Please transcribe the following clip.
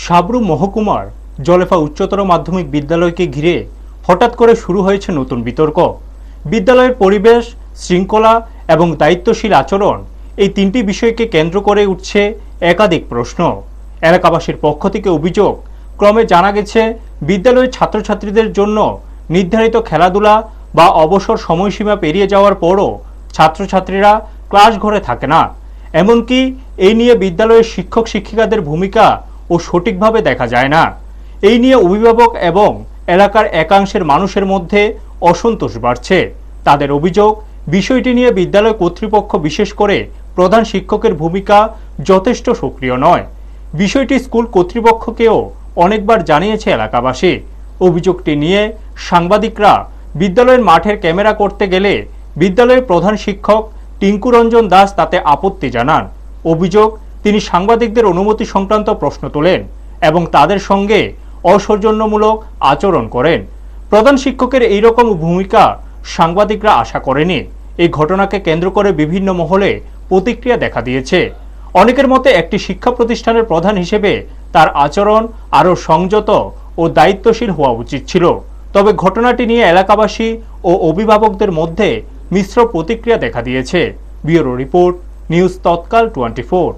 সাবরু মহকুমার জলেফা উচ্চতর মাধ্যমিক বিদ্যালয়কে ঘিরে হঠাৎ করে শুরু হয়েছে নতুন বিতর্ক। বিদ্যালয়ের পরিবেশ, শৃঙ্খলা এবং দায়িত্বশীল আচরণ এই তিনটি বিষয়কে কেন্দ্র করে উঠছে একাধিক প্রশ্ন। এলাকাবাসীর পক্ষ থেকে অভিযোগ, ক্রমে জানা গেছে বিদ্যালয়ের ছাত্রছাত্রীদের জন্য নির্ধারিত খেলাধুলা বা অবসর সময়সীমা পেরিয়ে যাওয়ার পরও ছাত্রছাত্রীরা ক্লাস ঘরে থাকে না। এমনকি এই নিয়ে বিদ্যালয়ের শিক্ষক শিক্ষিকাদের ভূমিকা ও সঠিকভাবে দেখা যায় না। এই নিয়ে অভিভাবক এবং এলাকার একাংশের মানুষের মধ্যে অসন্তোষ বাড়ছে। তাদের অভিযোগ, বিষয়টি নিয়ে বিদ্যালয় কর্তৃপক্ষ, বিশেষ করে প্রধান শিক্ষকের ভূমিকা যথেষ্ট সক্রিয় নয়। বিষয়টি স্কুল কর্তৃপক্ষকেও অনেকবার জানিয়েছে এলাকাবাসী। অভিযোগটি নিয়ে সাংবাদিকরা বিদ্যালয়ের মাঠের ক্যামেরা করতে গেলে বিদ্যালয়ের প্রধান শিক্ষক টিঙ্কু রঞ্জন দাস তাতে আপত্তি জানান। অভিযোগ, তিনি সাংবাদিকদের অনুমতি সংক্রান্ত প্রশ্ন তোলেন এবং তাদের সঙ্গে অসৌজন্যমূলক আচরণ করেন। প্রধান শিক্ষকের এই রকম ভূমিকা সাংবাদিকরা আশা করেনি। এই ঘটনাকে কেন্দ্র করে বিভিন্ন মহলে প্রতিক্রিয়া দেখা দিয়েছে। অনেকের মতে, একটি শিক্ষা প্রতিষ্ঠানের প্রধান হিসেবে তার আচরণ আরও সংযত ও দায়িত্বশীল হওয়া উচিত ছিল। তবে ঘটনাটি নিয়ে এলাকাবাসী ও অভিভাবকদের মধ্যে মিশ্র প্রতিক্রিয়া দেখা দিয়েছে। ব্যুরো রিপোর্ট, নিউজ তৎকাল 24।